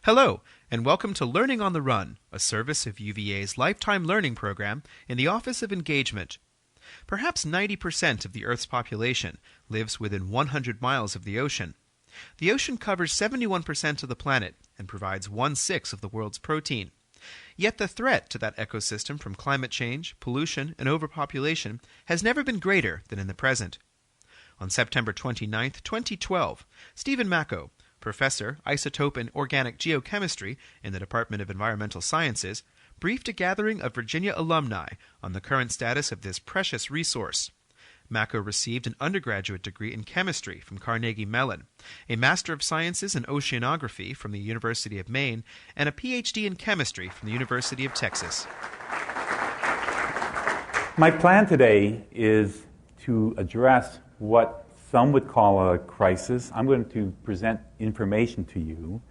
Hello, and welcome to Learning on the Run, a service of UVA's lifetime learning program in the Office of Engagement. Perhaps 90% of the Earth's population lives within 100 miles of the ocean. The ocean covers 71% of the planet and provides 1/6 of the world's protein. Yet the threat to that ecosystem from climate change, pollution, and overpopulation has never been greater than in the present. On September 29, 2012, Stephen Macko, Professor, Isotope and Organic Geochemistry in the Department of Environmental Sciences, briefed a gathering of Virginia alumni on the current status of this precious resource. Macko received an undergraduate degree in chemistry from Carnegie Mellon, a Master of Sciences in Oceanography from the University of Maine, and a PhD in chemistry from the University of Texas. My plan today is to address what some would call a crisis. I'm going to present information to you,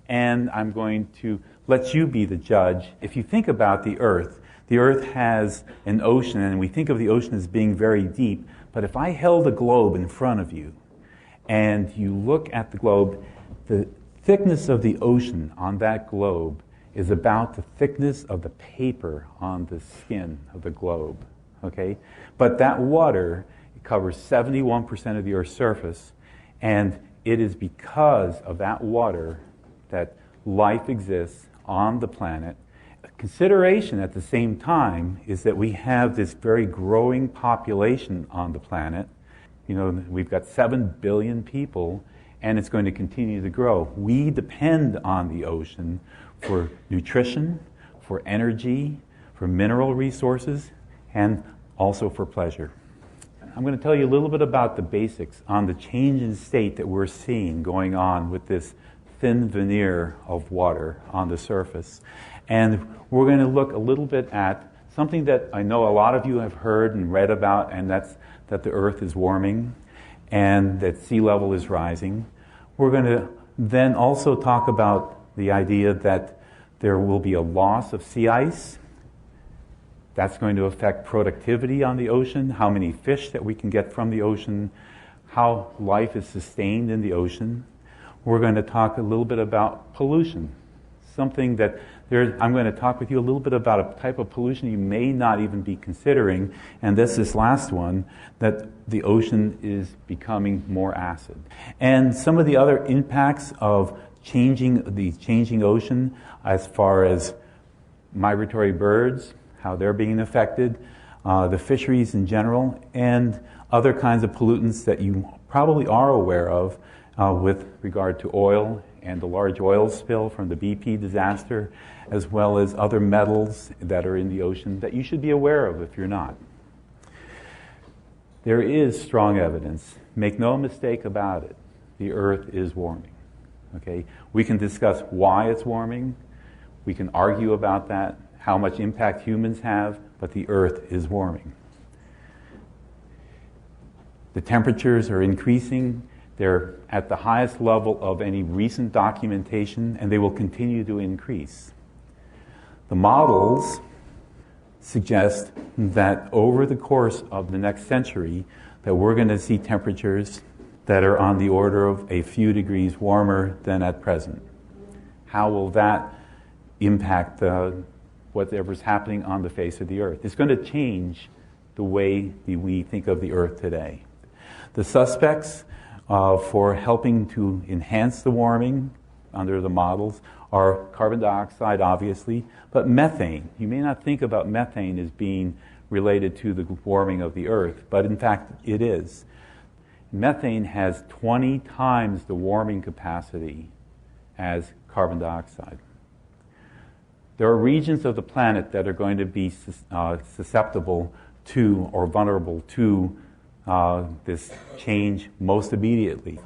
and I'm going to let you be the judge. If you think about the Earth has an ocean, and we think of the ocean as being very deep, but if I held a globe in front of you, and you look at the globe, the thickness of the ocean on that globe is about the thickness of the paper on the skin of the globe, okay? But that water covers 71% of the Earth's surface, and it is because of that water that life exists on the planet. A consideration at the same time is that we have this very growing population on the planet. You know, we've got 7 billion people, and it's going to continue to grow. We depend on the ocean for nutrition, for energy, for mineral resources, and also for pleasure. I'm going to tell you a little bit about the basics on the change in state that we're seeing going on with this thin veneer of water on the surface. And we're going to look a little bit at something that I know a lot of you have heard and read about, and that's that the Earth is warming and that sea level is rising. We're going to then also talk about the idea that there will be a loss of sea ice. That's going to affect productivity on the ocean, how many fish that we can get from the ocean, how life is sustained in the ocean. We're going to talk a little bit about pollution, something that I'm going to talk with you a little bit about a type of pollution you may not even be considering, and this last one, that the ocean is becoming more acid. And some of the other impacts of the changing ocean as far as migratory birds, how they're being affected, the fisheries in general, and other kinds of pollutants that you probably are aware of with regard to oil and the large oil spill from the BP disaster, as well as other metals that are in the ocean that you should be aware of if you're not. There is strong evidence, make no mistake about it, the Earth is warming. Okay? We can discuss why it's warming, we can argue about that, how much impact humans have, but the Earth is warming. The temperatures are increasing. They're at the highest level of any recent documentation, and they will continue to increase. The models suggest that over the course of the next century, that we're going to see temperatures that are on the order of a few degrees warmer than at present. How will that impact whatever's happening on the face of the Earth? It's going to change the way we think of the Earth today. The suspects for helping to enhance the warming under the models are carbon dioxide, obviously, but methane. You may not think about methane as being related to the warming of the Earth, but in fact it is. Methane has 20 times the warming capacity as carbon dioxide. There are regions of the planet that are going to be susceptible to or vulnerable to this change most immediately.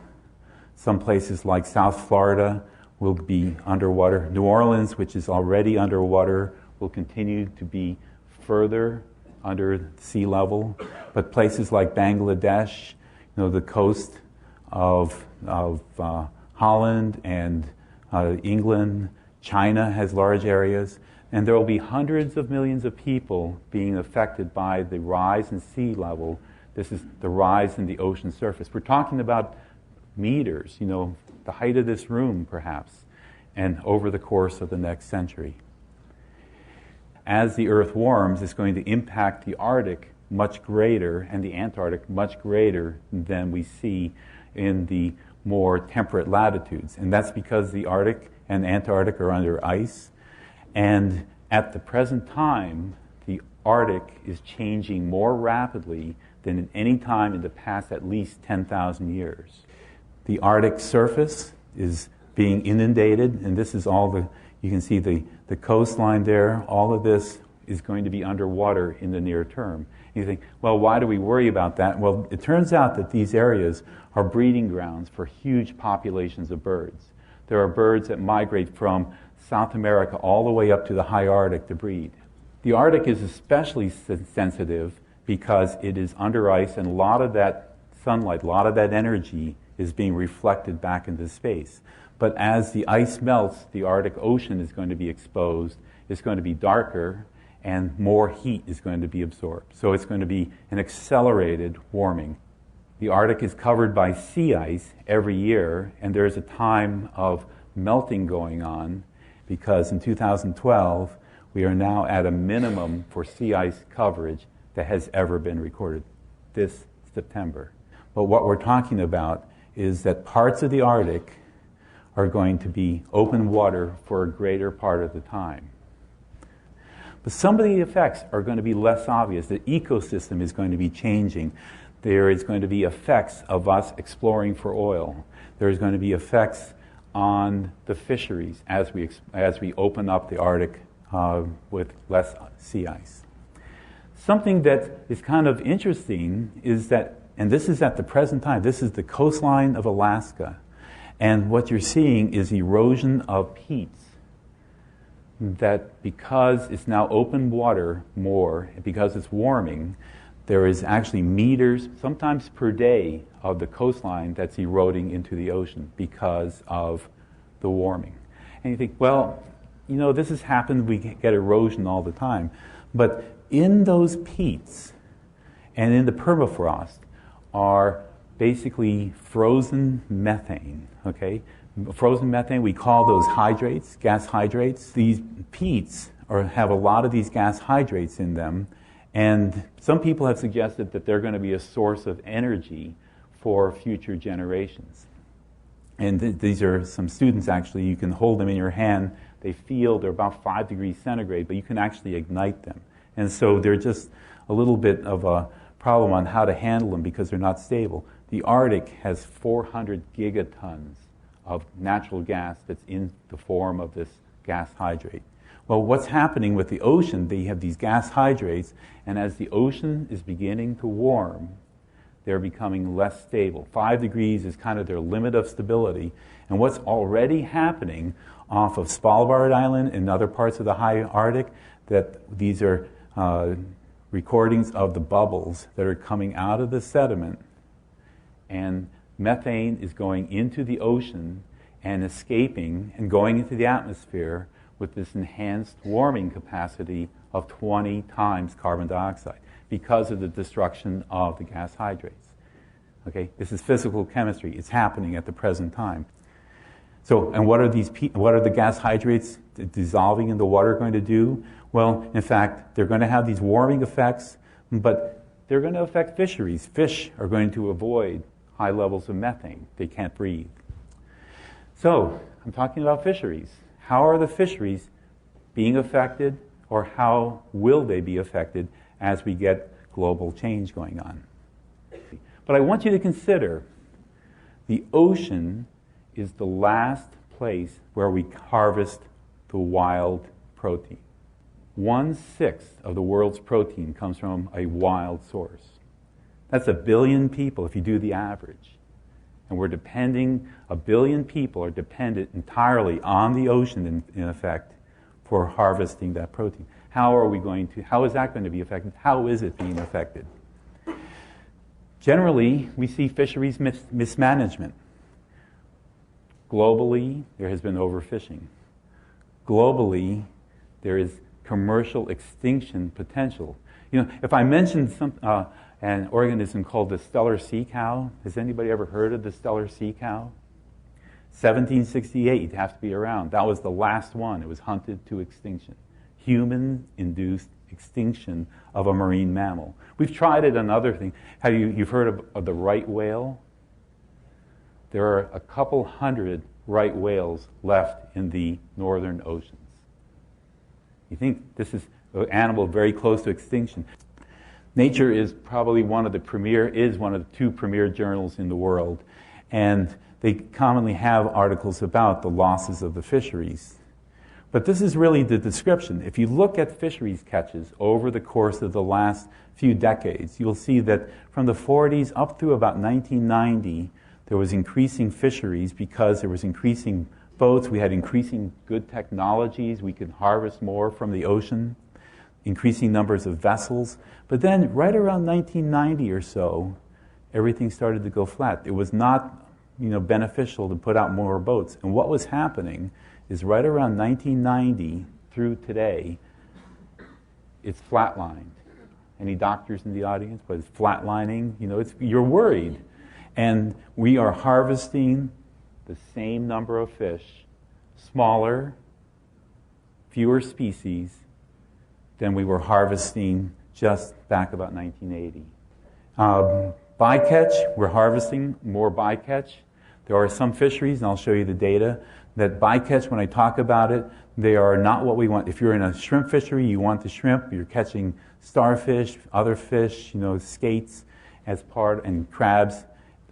Some places like South Florida will be underwater. New Orleans, which is already underwater, will continue to be further under sea level. But places like Bangladesh, the coast of Holland and England, China has large areas, and there will be hundreds of millions of people being affected by the rise in sea level. This is the rise in the ocean surface. We're talking about meters, the height of this room perhaps. and over the course of the next century. As the Earth warms, it's going to impact the Arctic much greater and the Antarctic much greater than we see in the more temperate latitudes. And that's because the Arctic and Antarctic are under ice. And at the present time, the Arctic is changing more rapidly than at any time in the past at least 10,000 years. The Arctic surface is being inundated, and this is all you can see the coastline there. All of this is going to be underwater in the near term. You think, well, why do we worry about that? Well, it turns out that these areas are breeding grounds for huge populations of birds. There are birds that migrate from South America all the way up to the high Arctic to breed. The Arctic is especially sensitive because it is under ice, and a lot of that sunlight, a lot of that energy is being reflected back into space. But as the ice melts, the Arctic Ocean is going to be exposed. It's going to be darker, and more heat is going to be absorbed. So it's going to be an accelerated warming. The Arctic is covered by sea ice every year, and there's a time of melting going on because in 2012, we are now at a minimum for sea ice coverage that has ever been recorded this September. But what we're talking about is that parts of the Arctic are going to be open water for a greater part of the time. But some of the effects are going to be less obvious. The ecosystem is going to be changing. There is going to be effects of us exploring for oil. There is going to be effects on the fisheries as we open up the Arctic with less sea ice. Something that is kind of interesting is that, and this is at the present time, this is the coastline of Alaska, and what you're seeing is erosion of peats. That because it's now open water more, because it's warming, there is actually meters, sometimes per day, of the coastline that's eroding into the ocean because of the warming. And you think, well, this has happened, we get erosion all the time. But in those peats and in the permafrost are basically frozen methane, okay? Frozen methane, we call those hydrates, gas hydrates. These peats have a lot of these gas hydrates in them, and some people have suggested that they're going to be a source of energy for future generations. And these are some students, actually. You can hold them in your hand. They're about 5 degrees centigrade, but you can actually ignite them. And so they're just a little bit of a problem on how to handle them because they're not stable. The Arctic has 400 gigatons of natural gas that's in the form of this gas hydrate. Well, what's happening with the ocean, they have these gas hydrates, and as the ocean is beginning to warm, they're becoming less stable. 5 degrees is kind of their limit of stability. And what's already happening off of Svalbard Island and other parts of the high Arctic, that these are recordings of the bubbles that are coming out of the sediment, and methane is going into the ocean and escaping and going into the atmosphere with this enhanced warming capacity of 20 times carbon dioxide because of the destruction of the gas hydrates. Okay, this is physical chemistry. It's happening at the present time. So, and what are the gas hydrates dissolving in the water going to do? Well, in fact, they're going to have these warming effects, but they're going to affect fisheries. Fish are going to avoid high levels of methane. They can't breathe. So, I'm talking about fisheries. How are the fisheries being affected, or how will they be affected as we get global change going on? But I want you to consider the ocean is the last place where we harvest the wild protein. 1/6 of the world's protein comes from a wild source. That's 1 billion people if you do the average. And we're depending, 1 billion people are dependent entirely on the ocean, in effect, for harvesting that protein. How is that going to be affected? How is it being affected? Generally, we see fisheries mismanagement. Globally, there has been overfishing. Globally, there is commercial extinction potential. If I mentioned an organism called the stellar sea cow, has anybody ever heard of the stellar sea cow? 1768, you'd have to be around. That was the last one. It was hunted to extinction. Human-induced extinction of a marine mammal. We've tried it on other things. You've heard of the right whale? There are a couple hundred right whales left in the northern oceans. You think this is an animal very close to extinction. Nature is probably one of the two premier journals in the world, and they commonly have articles about the losses of the fisheries. But this is really the description. If you look at fisheries catches over the course of the last few decades, you'll see that from the 40s up through about 1990, there was increasing fisheries because there was increasing boats. We had increasing good technologies. We could harvest more from the ocean, increasing numbers of vessels. But then right around 1990 or so, everything started to go flat. It was not beneficial to put out more boats. And what was happening is right around 1990 through today, it's flatlined. Any doctors in the audience? But it's flatlining. You're worried. And we are harvesting the same number of fish, smaller, fewer species, than we were harvesting just back about 1980. Bycatch, we're harvesting more bycatch. There are some fisheries, and I'll show you the data, that bycatch, when I talk about it, they are not what we want. If you're in a shrimp fishery, you want the shrimp, you're catching starfish, other fish, skates as part, and crabs.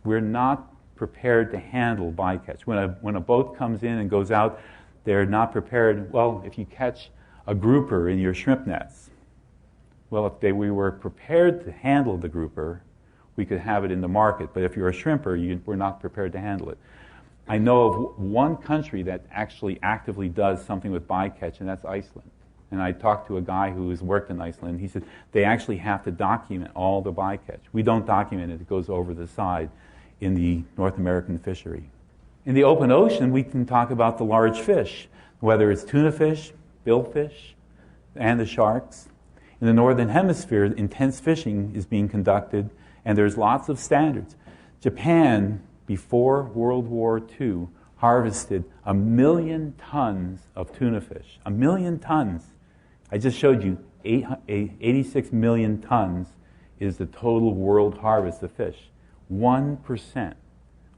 We're not prepared to handle bycatch. When a boat comes in and goes out, they're not prepared. Well, if you catch a grouper in your shrimp nets, well, if we were prepared to handle the grouper, we could have it in the market. But if you're a shrimper, we're not prepared to handle it. I know of one country that actually actively does something with bycatch, and that's Iceland. And I talked to a guy who has worked in Iceland. He said they actually have to document all the bycatch. We don't document it. It goes over the side in the North American fishery. In the open ocean, we can talk about the large fish, whether it's tuna fish, billfish, and the sharks. In the Northern Hemisphere, intense fishing is being conducted, and there's lots of standards. Japan, before World War II, harvested 1 million tons of tuna fish. 1 million tons. I just showed you 86 million tons is the total world harvest of fish. 1%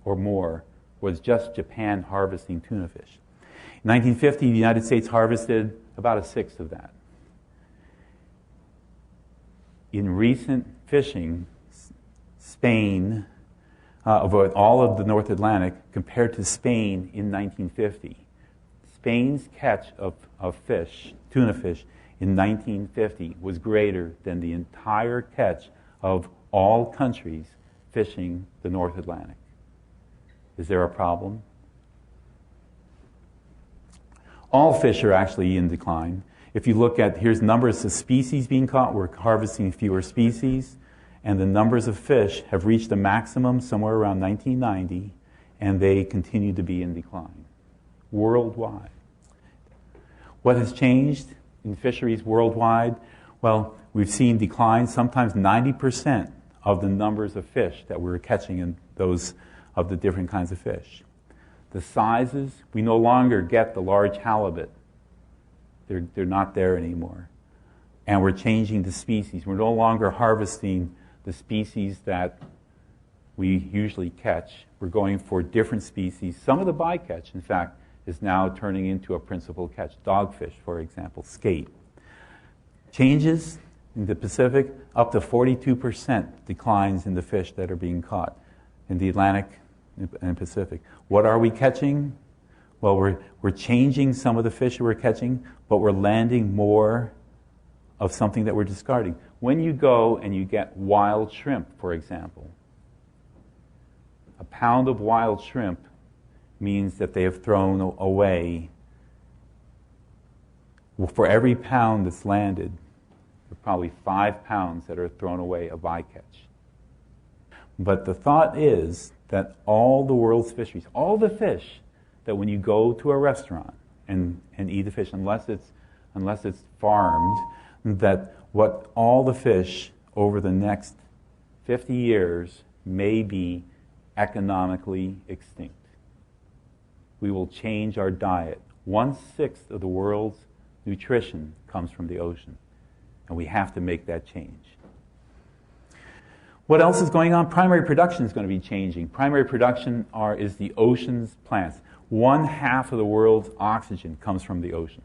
or more was just Japan harvesting tuna fish. In 1950, the United States harvested about 1/6 of that. In recent fishing, Spain, of all of the North Atlantic, compared to Spain in 1950, Spain's catch of fish, tuna fish, in 1950 was greater than the entire catch of all countries fishing the North Atlantic. Is there a problem? All fish are actually in decline. If you look at, here's numbers of species being caught, we're harvesting fewer species, and the numbers of fish have reached a maximum somewhere around 1990, and they continue to be in decline worldwide. What has changed in fisheries worldwide? Well, we've seen declines, sometimes 90% of the numbers of fish that we're catching in those of the different kinds of fish. The sizes, we no longer get the large halibut. They're not there anymore. And we're changing the species. We're no longer harvesting the species that we usually catch. We're going for different species. Some of the bycatch, in fact, is now turning into a principal catch. Dogfish, for example, skate. Changes in the Pacific, up to 42% declines in the fish that are being caught in the Atlantic and Pacific. What are we catching? Well, we're changing some of the fish that we're catching, but we're landing more of something that we're discarding. When you go and you get wild shrimp, for example, a pound of wild shrimp means that they have thrown away, well, for every pound that's landed, there are probably 5 pounds that are thrown away of bycatch. But the thought is that all the world's fisheries, all the fish that when you go to a restaurant and eat the fish, unless it's farmed, that what all the fish over the next 50 years may be economically extinct. we will change our diet. 1/6 of the world's nutrition comes from the ocean, and we have to make that change. What else is going on? Primary production is going to be changing. Primary production is the ocean's plants. 1/2 of the world's oxygen comes from the ocean.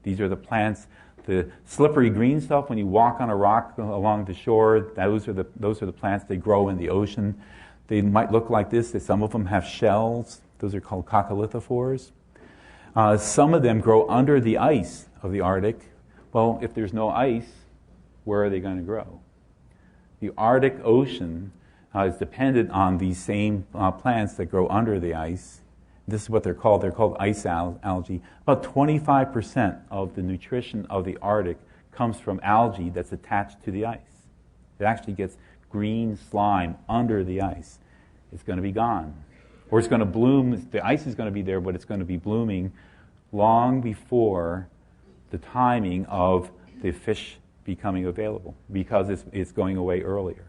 These are the plants, the slippery green stuff when you walk on a rock along the shore. Those are the plants that grow in the ocean. They might look like this. Some of them have shells. Those are called coccolithophores. Some of them grow under the ice of the Arctic. Well, if there's no ice, where are they going to grow? The Arctic Ocean is dependent on these same plants that grow under the ice. This is what they're called. They're called ice algae. About 25% of the nutrition of the Arctic comes from algae that's attached to the ice. It actually gets green slime under the ice. It's going to be gone. Or it's going to bloom. The ice is going to be there, but it's going to be blooming long before the timing of the fish becoming available, because it's going away earlier.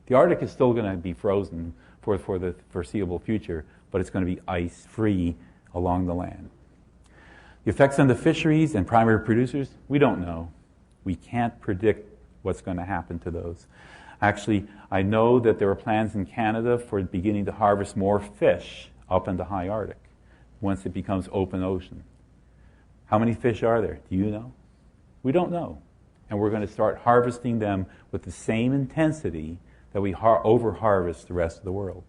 The Arctic is still going to be frozen for the foreseeable future, but it's going to be ice-free along the land. The effects on the fisheries and primary producers, we don't know. We can't predict what's going to happen to those. Actually, I know that there are plans in Canada for beginning to harvest more fish up in the high Arctic once it becomes open ocean. How many fish are there? Do you know? We don't know. And we're going to start harvesting them with the same intensity that we over-harvest the rest of the world.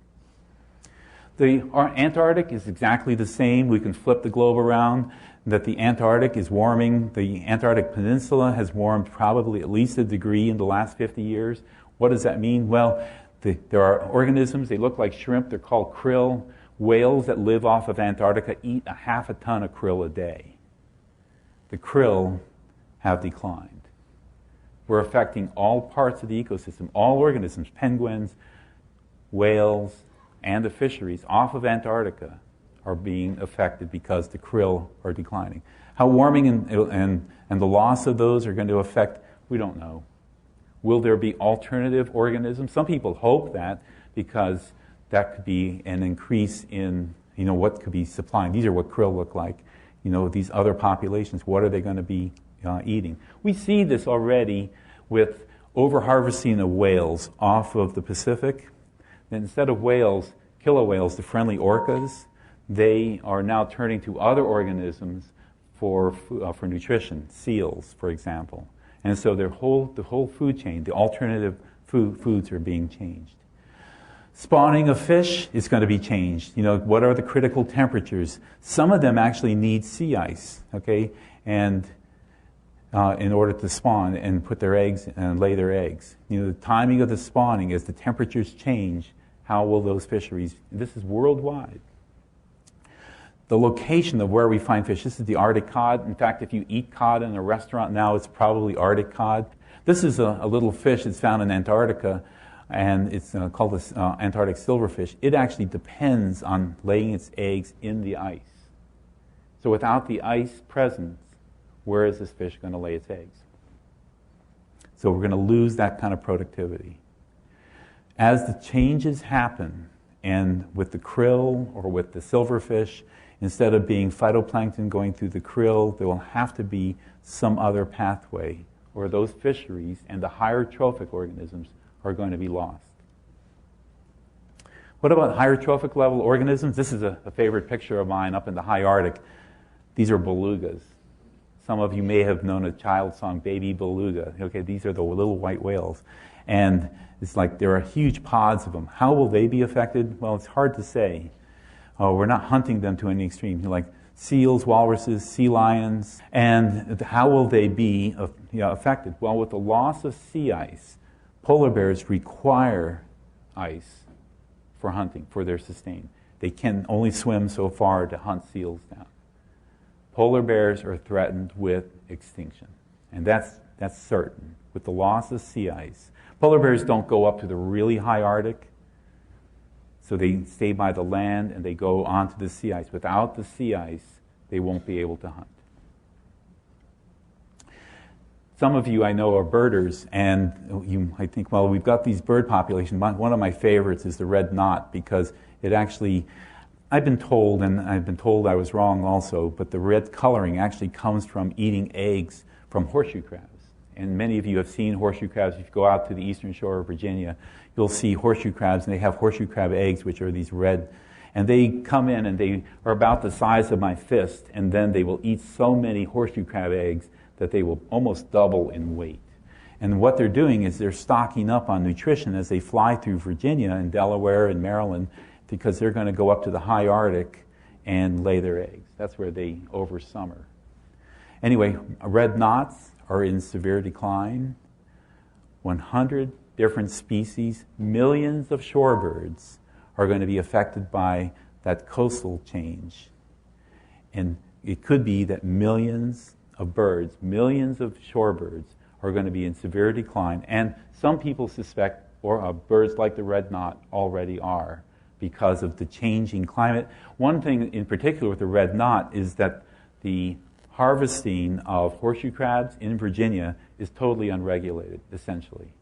Our Antarctic is exactly the same. We can flip the globe around, that the Antarctic is warming. The Antarctic Peninsula has warmed probably at least a degree in the last 50 years. What does that mean? Well, there are organisms, they look like shrimp, they're called krill. Whales that live off of Antarctica eat 1/2 ton of krill a day. The krill have declined. We're affecting all parts of the ecosystem, all organisms, penguins, whales, and the fisheries off of Antarctica are being affected because the krill are declining. How warming and the loss of those are going to affect, we don't know. Will there be alternative organisms? Some people hope that, because that could be an increase in what could be supplying. These are what krill look like. These other populations, what are they going to be eating? We see this already with over-harvesting of whales off of the Pacific. And instead of whales, killer whales, the friendly orcas, they are now turning to other organisms for nutrition, seals, for example. And so the whole food chain, the alternative foods are being changed. Spawning of fish is going to be changed. What are the critical temperatures? Some of them actually need sea ice, okay, and in order to spawn and put their eggs and lay their eggs. The timing of the spawning, as the temperatures change, how will those fisheries, this is worldwide. The location of where we find fish, this is the Arctic cod. In fact, if you eat cod in a restaurant now, it's probably Arctic cod. This is a little fish that's found in Antarctica, and it's called the Antarctic silverfish. It actually depends on laying its eggs in the ice. So without the ice presence, where is this fish going to lay its eggs? So we're going to lose that kind of productivity. As the changes happen, and with the krill or with the silverfish, instead of being phytoplankton going through the krill, there will have to be some other pathway, or those fisheries and the higher trophic organisms are going to be lost. What about higher trophic level organisms? This is a favorite picture of mine up in the high Arctic. These are belugas. Some of you may have known a child song, Baby Beluga. Okay, these are the little white whales. And it's like there are huge pods of them. How will they be affected? Well, it's hard to say. We're not hunting them to any extreme. Like seals, walruses, sea lions. And how will they be affected? Well, with the loss of sea ice, polar bears require ice for hunting, for their sustain. They can only swim so far to hunt seals down. Polar bears are threatened with extinction. And that's certain. With the loss of sea ice, polar bears don't go up to the really high Arctic, so they stay by the land and they go onto the sea ice. Without the sea ice, they won't be able to hunt. Some of you I know are birders, and you might think, well, we've got these bird populations. One of my favorites is the red knot, because it actually I've been told, and I've been told I was wrong also, but the red coloring actually comes from eating eggs from horseshoe crabs. And many of you have seen horseshoe crabs. If you go out to the eastern shore of Virginia, you'll see horseshoe crabs, and they have horseshoe crab eggs, which are these red. And they come in, and they are about the size of my fist, and then they will eat so many horseshoe crab eggs that they will almost double in weight. And what they're doing is they're stocking up on nutrition as they fly through Virginia and Delaware and Maryland, because they're going to go up to the high Arctic and lay their eggs. That's where they oversummer. Anyway, red knots are in severe decline. 100 different species, millions of shorebirds are going to be affected by that coastal change. And it could be that millions of birds, millions of shorebirds, are going to be in severe decline. And some people suspect birds like the red knot already are, because of the changing climate. One thing in particular with the red knot is that the harvesting of horseshoe crabs in Virginia is totally unregulated, essentially.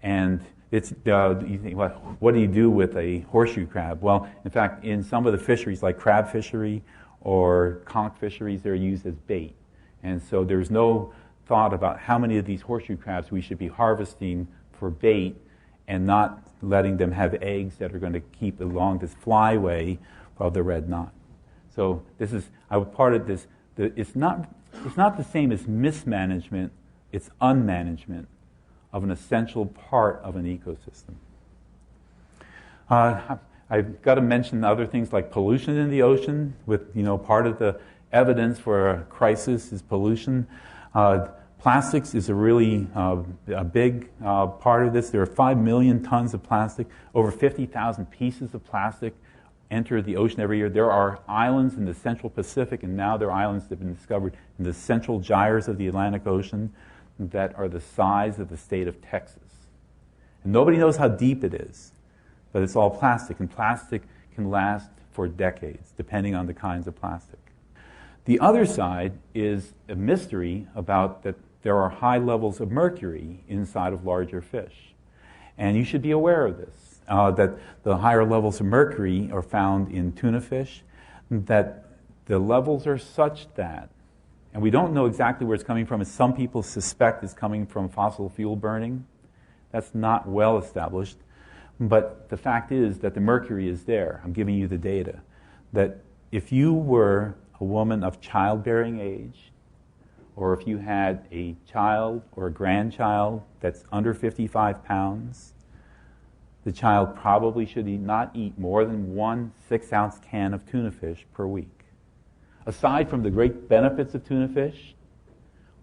And it's you think, what do you do with a horseshoe crab? Well, in fact, in some of the fisheries, like crab fishery or conch fisheries, they're used as bait. And so there's no thought about how many of these horseshoe crabs we should be harvesting for bait and not letting them have eggs that are going to keep along this flyway of the red knot. So this is, I would part of this, it's not the same as mismanagement, it's unmanagement of an essential part of an ecosystem. I've got to mention other things like pollution in the ocean. With, part of the evidence for a crisis is pollution. Plastics is a really a big part of this. There are 5 million tons of plastic. Over 50,000 pieces of plastic enter the ocean every year. There are islands in the Central Pacific, and now there are islands that have been discovered in the central gyres of the Atlantic Ocean that are the size of the state of Texas. And nobody knows how deep it is, but it's all plastic, and plastic can last for decades, depending on the kinds of plastic. The other side is a mystery about that there are high levels of mercury inside of larger fish. And you should be aware of this, that the higher levels of mercury are found in tuna fish, that the levels are such that, and we don't know exactly where it's coming from, and some people suspect it's coming from fossil fuel burning. That's not well established. But the fact is that the mercury is there. I'm giving you the data. That if you were a woman of childbearing age, or if you had a child or a grandchild that's under 55 pounds, the child probably should not eat more than 1 6-ounce can of tuna fish per week. Aside from the great benefits of tuna fish,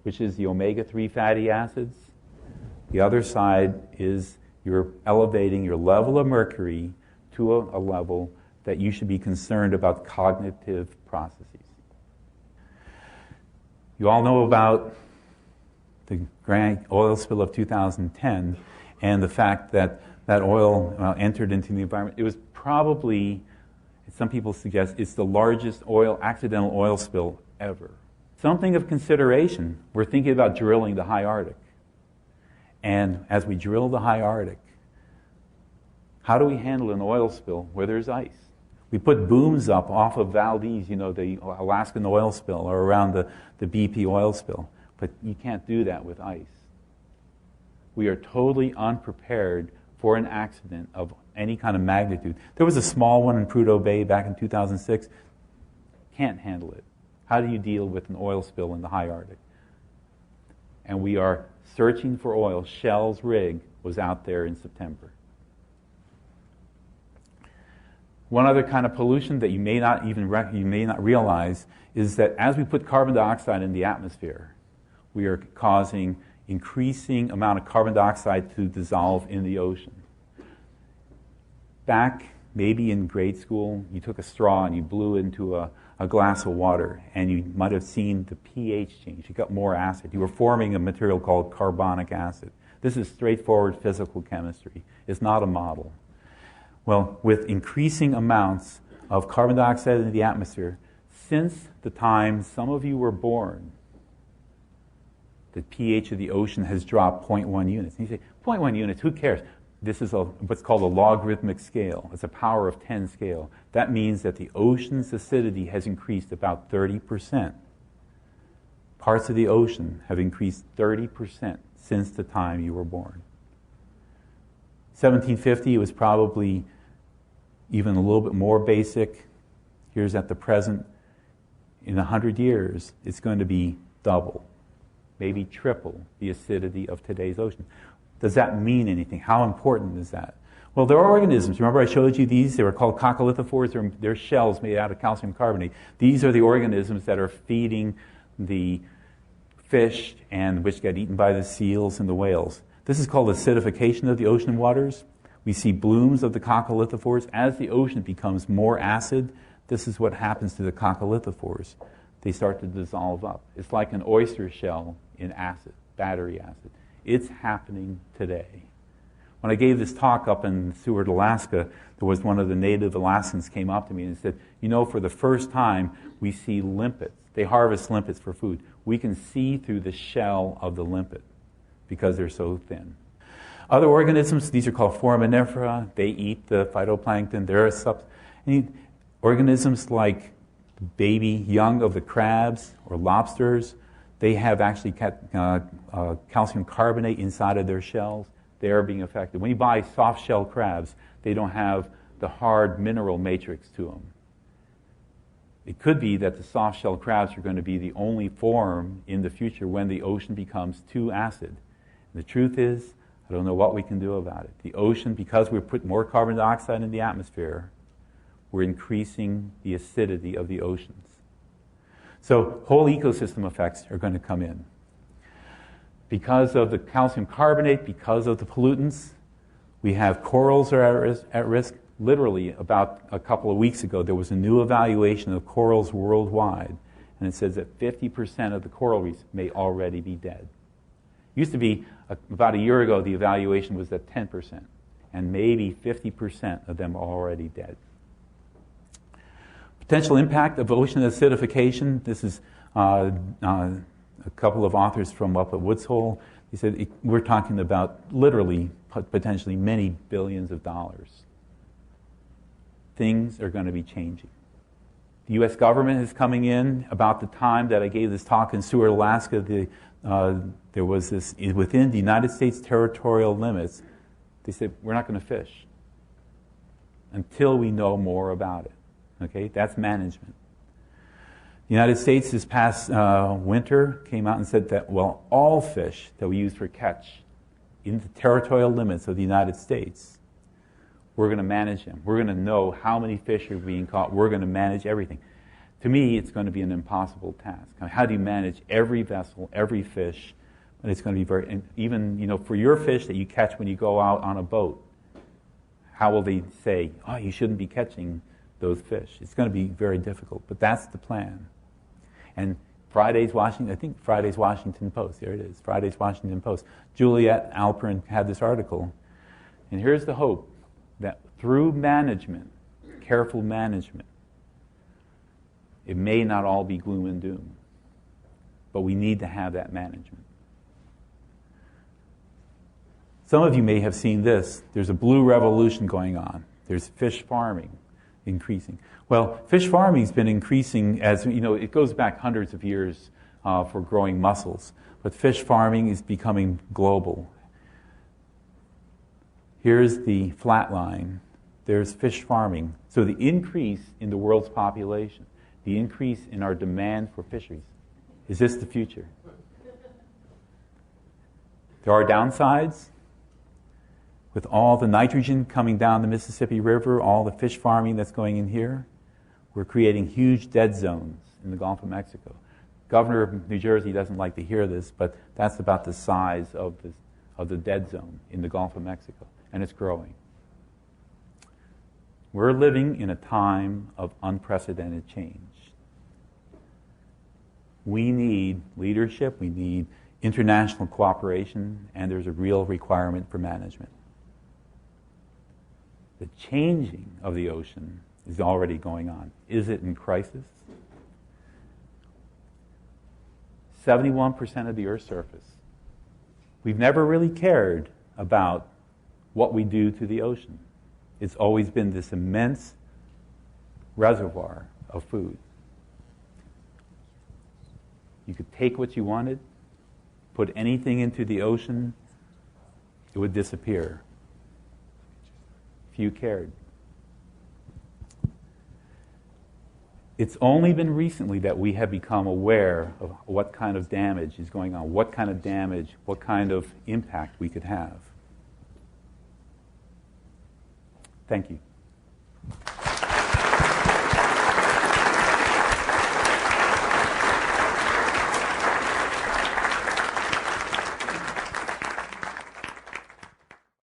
which is the omega-3 fatty acids, the other side is you're elevating your level of mercury to a level that you should be concerned about cognitive processes. You all know about the grand oil spill of 2010 and the fact that that oil entered into the environment. It was probably, some people suggest, it's the largest accidental oil spill ever. Something of consideration, we're thinking about drilling the high Arctic. And as we drill the high Arctic, how do we handle an oil spill where there's ice? We put booms up off of Valdez, the Alaskan oil spill, or around the BP oil spill. But you can't do that with ice. We are totally unprepared for an accident of any kind of magnitude. There was a small one in Prudhoe Bay back in 2006. Can't handle it. How do you deal with an oil spill in the high Arctic? And we are searching for oil. Shell's rig was out there in September. One other kind of pollution that you may not realize is that as we put carbon dioxide in the atmosphere, we are causing increasing amount of carbon dioxide to dissolve in the ocean. Back maybe in grade school, you took a straw and you blew into a glass of water, and you might have seen the pH change. You got more acid. You were forming a material called carbonic acid. This is straightforward physical chemistry. It's not a model. Well, with increasing amounts of carbon dioxide in the atmosphere, since the time some of you were born, the pH of the ocean has dropped 0.1 units. And you say, 0.1 units, who cares? this is what's called a logarithmic scale. It's a power of 10 scale. That means that the ocean's acidity has increased about 30%. Parts of the ocean have increased 30% since the time you were born. 1750, it was probably even a little bit more basic. Here's at the present. In 100 years, it's going to be double, maybe triple the acidity of today's ocean. Does that mean anything? How important is that? Well, there are organisms. Remember I showed you these? They were called coccolithophores. They're shells made out of calcium carbonate. These are the organisms that are feeding the fish and which get eaten by the seals and the whales. This is called acidification of the ocean waters. We see blooms of the coccolithophores. As the ocean becomes more acid, this is what happens to the coccolithophores. They start to dissolve up. It's like an oyster shell in acid, battery acid. It's happening today. When I gave this talk up in Seward, Alaska, there was one of the native Alaskans came up to me and said, you know, for the first time, we see limpets. They harvest limpets for food. We can see through the shell of the limpet because they're so thin. Other organisms, these are called foraminifera. They eat the phytoplankton. There are organisms like the baby young of the crabs or lobsters. They have actually calcium carbonate inside of their shells. They are being affected. When you buy soft shell crabs, they don't have the hard mineral matrix to them. It could be that the soft shell crabs are going to be the only form in the future when the ocean becomes too acid. And the truth is, I don't know what we can do about it. The ocean, because we put more carbon dioxide in the atmosphere, we're increasing the acidity of the oceans. So whole ecosystem effects are going to come in. Because of the calcium carbonate, because of the pollutants, we have corals are at risk. Literally, about a couple of weeks ago, there was a new evaluation of corals worldwide, and it says that 50% of the coral reefs may already be dead. It used to be, about a year ago, the evaluation was at 10%, and maybe 50% of them are already dead. Potential impact of ocean acidification. This is a couple of authors from up at Woods Hole. He said we're talking about literally, potentially many billions of dollars. Things are going to be changing. The U.S. government is coming in. About the time that I gave this talk in Seward, Alaska, there was this, within the United States territorial limits, they said, we're not going to fish until we know more about it. Okay, that's management. The United States this past winter came out and said that, well, all fish that we use for catch in the territorial limits of the United States, we're going to manage them. We're going to know how many fish are being caught. We're going to manage everything. To me, it's going to be an impossible task. How do you manage every vessel, every fish? And it's going to be very, and even, for your fish that you catch when you go out on a boat, how will they say, oh, you shouldn't be catching those fish? It's going to be very difficult, but that's the plan. And Friday's Washington Post, there it is, Friday's Washington Post. Juliet Alperin had this article, and here's the hope, that through management, careful management, it may not all be gloom and doom, but we need to have that management. Some of you may have seen this. There's a blue revolution going on. There's fish farming increasing. Well, fish farming has been increasing as, it goes back hundreds of years for growing mussels, but fish farming is becoming global. Here's the flat line. There's fish farming. So the increase in the world's population, the increase in our demand for fisheries, is this the future? There are downsides. With all the nitrogen coming down the Mississippi River, all the fish farming that's going in here, we're creating huge dead zones in the Gulf of Mexico. Governor of New Jersey doesn't like to hear this, but that's about the size of the dead zone in the Gulf of Mexico, and it's growing. We're living in a time of unprecedented change. We need leadership, we need international cooperation, and there's a real requirement for management. The changing of the ocean is already going on. Is it in crisis? 71% of the Earth's surface. We've never really cared about what we do to the ocean. It's always been this immense reservoir of food. You could take what you wanted, put anything into the ocean, it would disappear if you cared. It's only been recently that we have become aware of what kind of damage is going on, what kind of damage, what kind of impact we could have. Thank you.